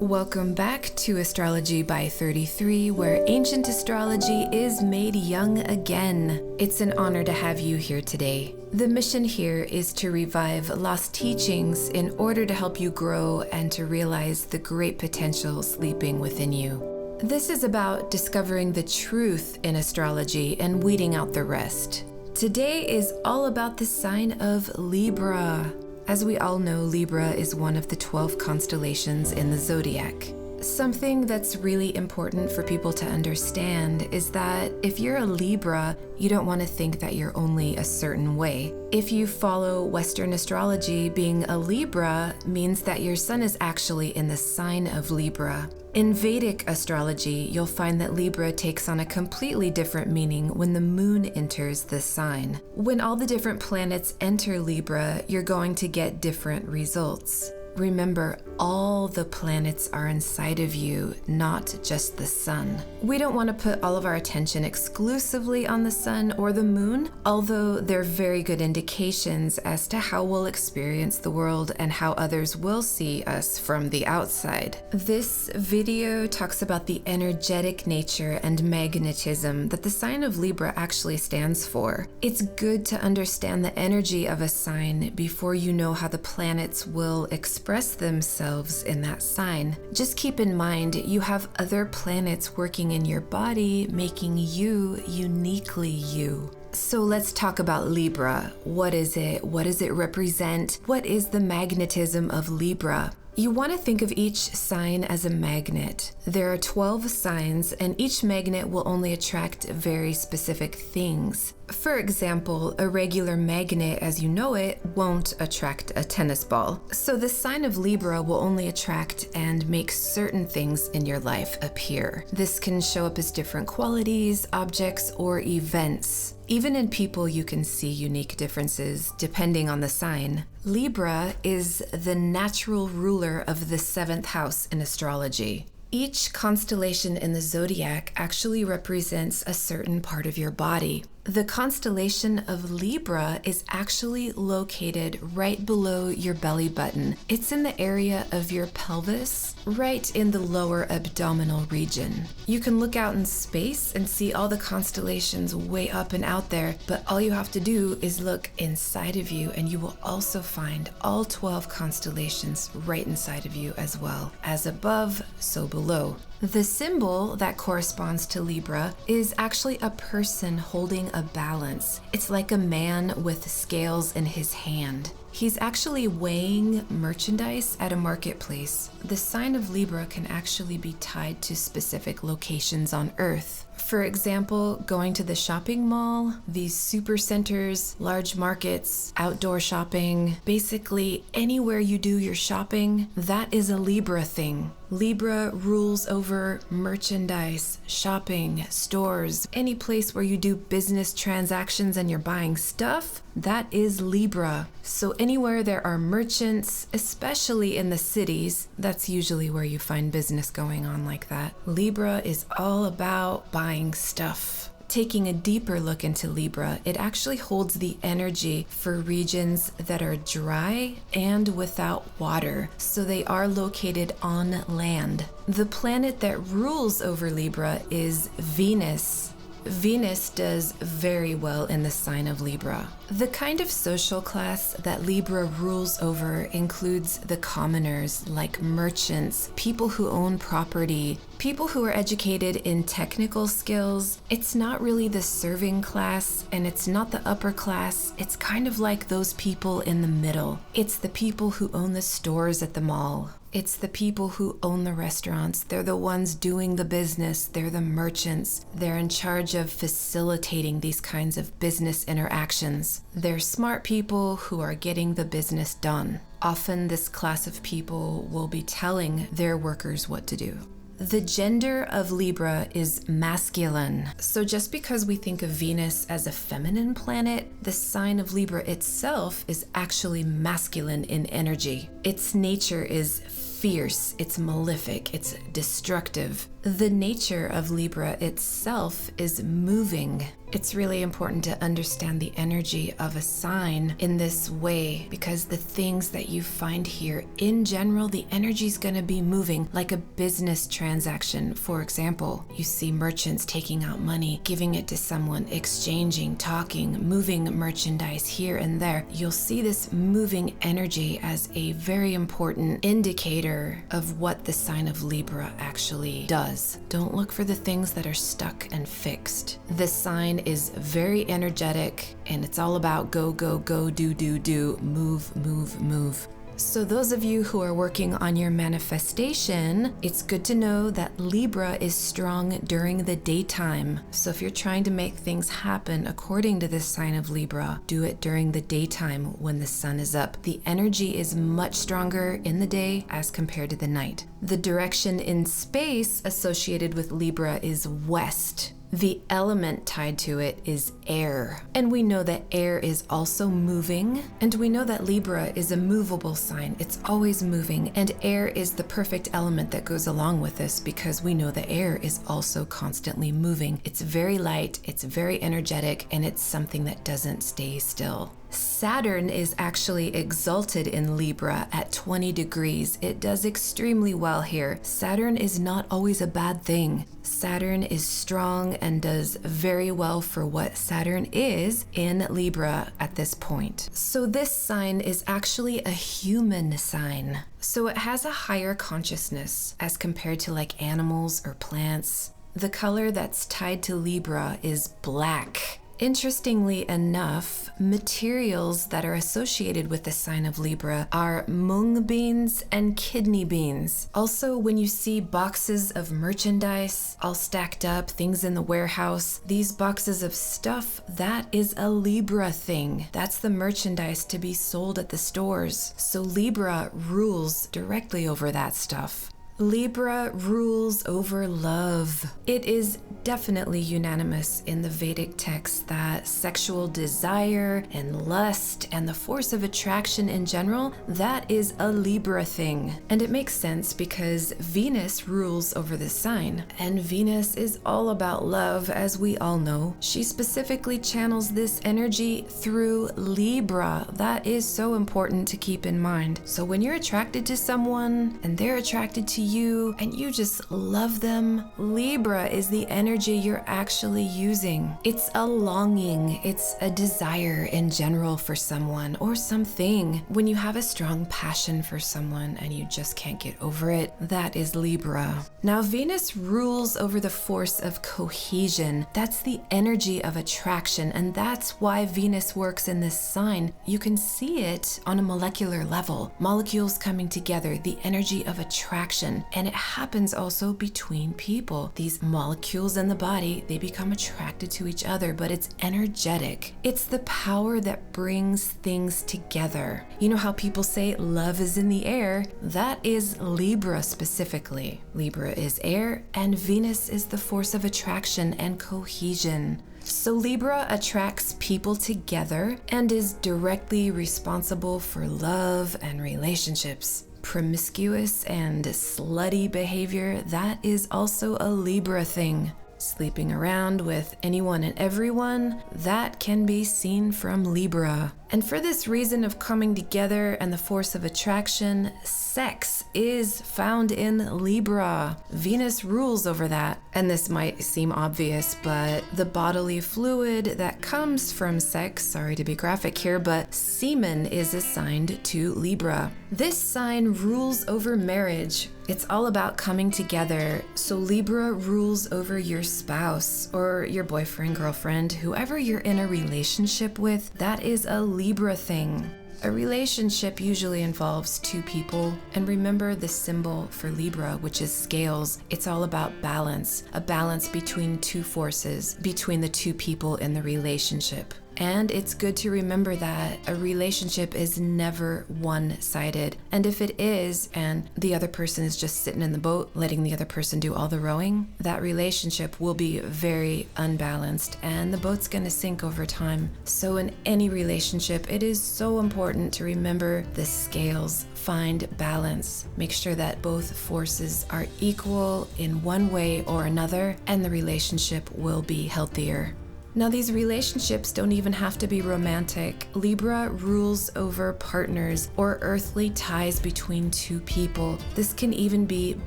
Welcome back to Astrology by 33, where ancient astrology is made young again. It's an honor to have you here today. The mission here is to revive lost teachings in order to help you grow and to realize the great potential sleeping within you. This is about discovering the truth in astrology and weeding out the rest. Today is all about the sign of Libra. As we all know, Libra is one of the 12 constellations in the zodiac. Something that's really important for people to understand is that if you're a Libra, you don't want to think that you're only a certain way. If you follow Western astrology, being a Libra means that your sun is actually in the sign of Libra. In Vedic astrology, you'll find that Libra takes on a completely different meaning when the moon enters the sign. When all the different planets enter Libra, you're going to get different results. Remember, all the planets are inside of you, not just the sun. We don't want to put all of our attention exclusively on the sun or the moon, although they're very good indications as to how we'll experience the world and how others will see us from the outside. This video talks about the energetic nature and magnetism that the sign of Libra actually stands for. It's good to understand the energy of a sign before you know how the planets will express themselves in that sign. Just keep in mind, you have other planets working in your body, making you uniquely you. So let's talk about Libra. What is it? What does it represent? What is the magnetism of Libra? You want to think of each sign as a magnet. There are 12 signs, and each magnet will only attract very specific things. For example, a regular magnet, as you know it, won't attract a tennis ball. So the sign of Libra will only attract and make certain things in your life appear. This can show up as different qualities, objects, or events. Even in people, you can see unique differences depending on the sign. Libra is the natural ruler of the 7th house in astrology. Each constellation in the zodiac actually represents a certain part of your body. The constellation of Libra is actually located right below your belly button. It's in the area of your pelvis, right in the lower abdominal region. You can look out in space and see all the constellations way up and out there, but all you have to do is look inside of you and you will also find all 12 constellations right inside of you as well. As above, so below. The symbol that corresponds to Libra is actually a person holding a balance. It's like a man with scales in his hand. He's actually weighing merchandise at a marketplace. The sign of Libra can actually be tied to specific locations on Earth. For example, going to the shopping mall, these super centers, large markets, outdoor shopping, basically anywhere you do your shopping, that is a Libra thing. Libra rules over merchandise, shopping, stores, any place where you do business transactions and you're buying stuff, that is Libra. So anywhere there are merchants, especially in the cities, that's usually where you find business going on like that. Libra is all about buying stuff. Taking a deeper look into Libra, it actually holds the energy for regions that are dry and without water, so they are located on land. The planet that rules over Libra is Venus. Venus does very well in the sign of Libra. The kind of social class that Libra rules over includes the commoners, like merchants, people who own property, people who are educated in technical skills. It's not really the serving class, and it's not the upper class. It's kind of like those people in the middle. It's the people who own the stores at the mall. It's the people who own the restaurants. They're the ones doing the business. They're the merchants. They're in charge of facilitating these kinds of business interactions. They're smart people who are getting the business done. Often this class of people will be telling their workers what to do. The gender of Libra is masculine. So just because we think of Venus as a feminine planet, the sign of Libra itself is actually masculine in energy. Its nature is fierce, it's malefic, it's destructive. The nature of Libra itself is moving. It's really important to understand the energy of a sign in this way, because the things that you find here, in general, the energy is going to be moving like a business transaction. For example, you see merchants taking out money, giving it to someone, exchanging, talking, moving merchandise here and there. You'll see this moving energy as a very important indicator of what the sign of Libra actually does. Don't look for the things that are stuck and fixed. This sign is very energetic, and it's all about go, go, go, do, do, do, move, move, move. So those of you who are working on your manifestation, it's good to know that Libra is strong during the daytime. So if you're trying to make things happen according to this sign of Libra, do it during the daytime when the sun is up. The energy is much stronger in the day as compared to the night. The direction in space associated with Libra is west. The element tied to it is air. And we know that air is also moving. And we know that Libra is a movable sign. It's always moving. And air is the perfect element that goes along with this, because we know the air is also constantly moving. It's very light, it's very energetic, and it's something that doesn't stay still. Saturn is actually exalted in Libra at 20 degrees. It does extremely well here. Saturn is not always a bad thing. Saturn is strong and does very well for what Saturn is in Libra at this point. So this sign is actually a human sign. So it has a higher consciousness as compared to like animals or plants. The color that's tied to Libra is black. Interestingly enough, materials that are associated with the sign of Libra are mung beans and kidney beans. Also, when you see boxes of merchandise all stacked up, things in the warehouse, these boxes of stuff, that is a Libra thing. That's the merchandise to be sold at the stores. So Libra rules directly over that stuff. Libra rules over love. It is definitely unanimous in the Vedic text that sexual desire and lust and the force of attraction in general, that is a Libra thing. And it makes sense because Venus rules over this sign. And Venus is all about love, as we all know. She specifically channels this energy through Libra. That is so important to keep in mind. So when you're attracted to someone and they're attracted to you and you just love them, Libra is the energy you're actually using. It's a longing, it's a desire in general for someone or something. When you have a strong passion for someone and you just can't get over it, that is Libra. Now Venus rules over the force of cohesion. That's the energy of attraction, and that's why Venus works in this sign. You can see it on a molecular level. Molecules coming together, the energy of attraction. And it happens also between people. These molecules in the body, they become attracted to each other, but it's energetic. It's the power that brings things together. You know how people say love is in the air? That is Libra specifically. Libra is air, and Venus is the force of attraction and cohesion. So Libra attracts people together and is directly responsible for love and relationships. Promiscuous and slutty behavior, that is also a Libra thing. Sleeping around with anyone and everyone, that can be seen from Libra. And for this reason of coming together and the force of attraction, sex is found in Libra. Venus rules over that. And this might seem obvious, but the bodily fluid that comes from sex, sorry to be graphic here, but semen is assigned to Libra. This sign rules over marriage. It's all about coming together. So Libra rules over your spouse or your boyfriend, girlfriend, whoever you're in a relationship with. That is a Libra thing. A relationship usually involves two people, and remember the symbol for Libra, which is scales. It's all about balance, a balance between two forces, between the two people in the relationship. And it's good to remember that a relationship is never one-sided. And if it is, and the other person is just sitting in the boat, letting the other person do all the rowing, that relationship will be very unbalanced and the boat's gonna sink over time. So in any relationship, it is so important to remember the scales, find balance, make sure that both forces are equal in one way or another, and the relationship will be healthier. Now, these relationships don't even have to be romantic. Libra rules over partners or earthly ties between two people. This can even be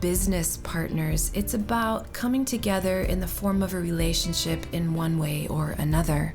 business partners. It's about coming together in the form of a relationship in one way or another.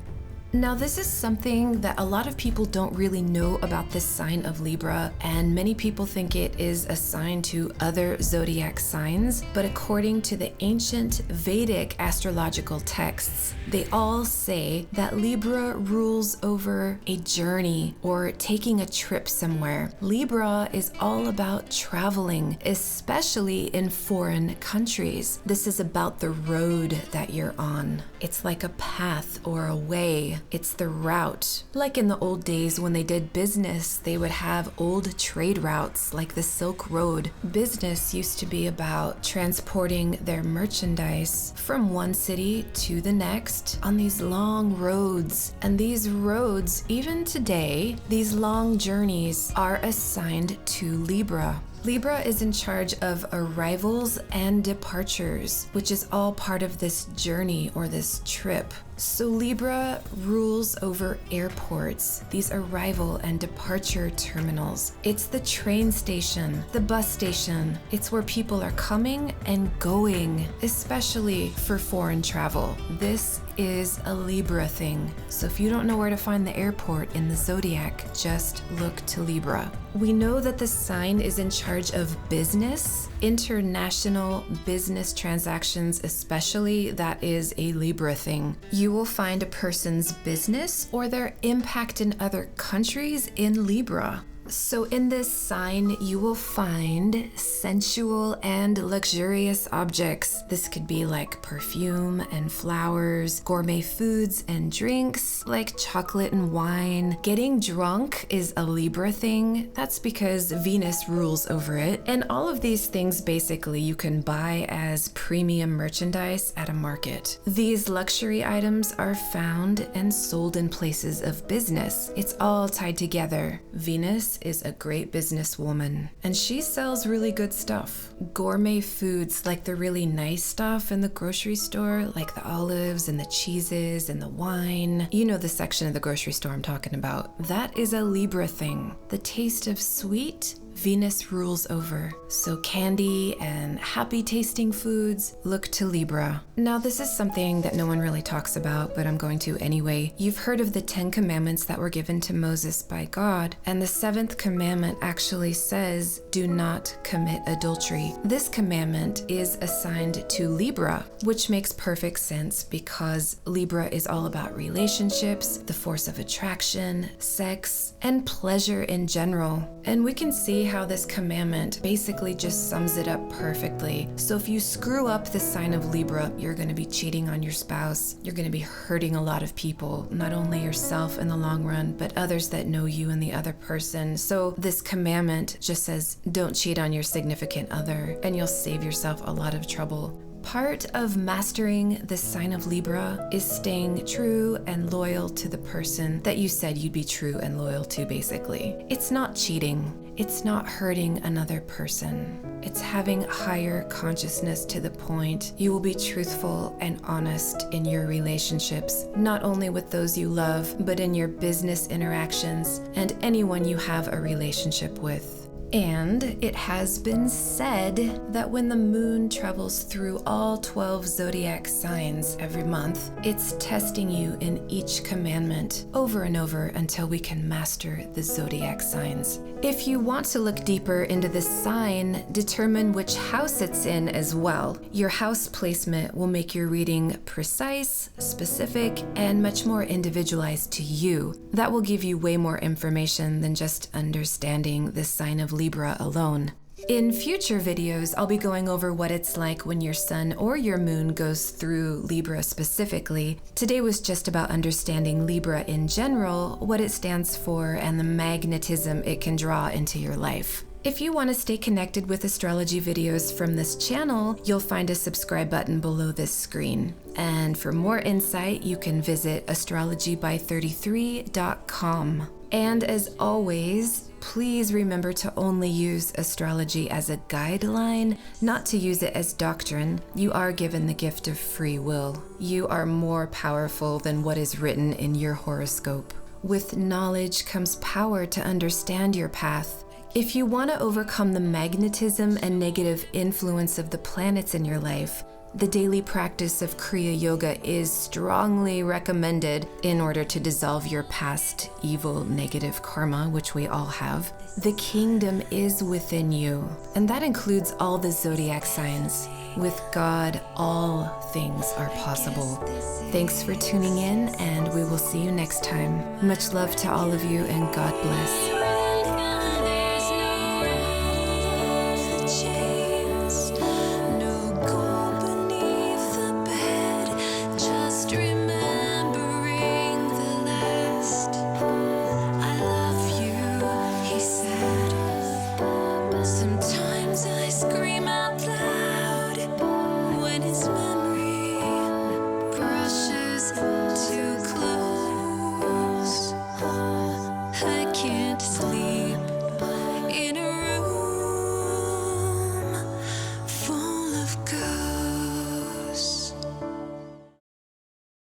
Now, this is something that a lot of people don't really know about this sign of Libra, and many people think it is assigned to other zodiac signs, but according to the ancient Vedic astrological texts, they all say that Libra rules over a journey or taking a trip somewhere. Libra is all about traveling, especially in foreign countries. This is about the road that you're on. It's like a path or a way. It's the route. Like in the old days when they did business, they would have old trade routes like the Silk Road. Business used to be about transporting their merchandise from one city to the next on these long roads. And these roads, even today, these long journeys are assigned to Libra. Libra is in charge of arrivals and departures, which is all part of this journey or this trip. So Libra rules over airports, these arrival and departure terminals. It's the train station, the bus station. It's where people are coming and going, especially for foreign travel. This is a Libra thing. So if you don't know where to find the airport in the zodiac, just look to Libra. We know that the sign is in charge of business, international business transactions especially. That is a Libra thing. You will find a person's business or their impact in other countries in Libra. So in this sign, you will find sensual and luxurious objects. This could be like perfume and flowers, gourmet foods and drinks like chocolate and wine. Getting drunk is a Libra thing. That's because Venus rules over it. And all of these things basically you can buy as premium merchandise at a market. These luxury items are found and sold in places of business. It's all tied together. Venus is a great businesswoman, and she sells really good stuff. Gourmet foods like the really nice stuff in the grocery store, like the olives and the cheeses and the wine. You know the section of the grocery store I'm talking about. That is a Libra thing. The taste of sweet, Venus rules over. So candy and happy tasting foods, look to Libra. Now this is something that no one really talks about, but I'm going to anyway. You've heard of the 10 commandments that were given to Moses by God, and the 7th commandment actually says, do not commit adultery. This commandment is assigned to Libra, which makes perfect sense because Libra is all about relationships, the force of attraction, sex, and pleasure in general. And we can see how this commandment basically just sums it up perfectly. So if you screw up the sign of Libra, you're going to be cheating on your spouse. You're going to be hurting a lot of people, not only yourself in the long run, but others that know you and the other person. So this commandment just says, don't cheat on your significant other, and you'll save yourself a lot of trouble. Part of mastering the sign of Libra is staying true and loyal to the person that you said you'd be true and loyal to, basically. It's not cheating. It's not hurting another person. It's having higher consciousness to the point you will be truthful and honest in your relationships, not only with those you love, but in your business interactions and anyone you have a relationship with. And it has been said that when the moon travels through all 12 zodiac signs every month, it's testing you in each commandment over and over until we can master the zodiac signs. If you want to look deeper into this sign, determine which house it's in as well. Your house placement will make your reading precise, specific, and much more individualized to you. That will give you way more information than just understanding the sign of Libra alone. In future videos, I'll be going over what it's like when your sun or your moon goes through Libra specifically. Today was just about understanding Libra in general, what it stands for, and the magnetism it can draw into your life. If you want to stay connected with astrology videos from this channel, you'll find a subscribe button below this screen. And for more insight, you can visit astrologyby33.com. And as always, Please remember to only use astrology as a guideline, not to use it as doctrine. You are given the gift of free will. You are more powerful than what is written in your horoscope. With knowledge comes power to understand your path. If you want to overcome the magnetism and negative influence of the planets in your life, the daily practice of Kriya Yoga is strongly recommended in order to dissolve your past evil negative karma, which we all have. The kingdom is within you, and that includes all the zodiac signs. With God, all things are possible. Thanks for tuning in, and we will see you next time. Much love to all of you, and God bless.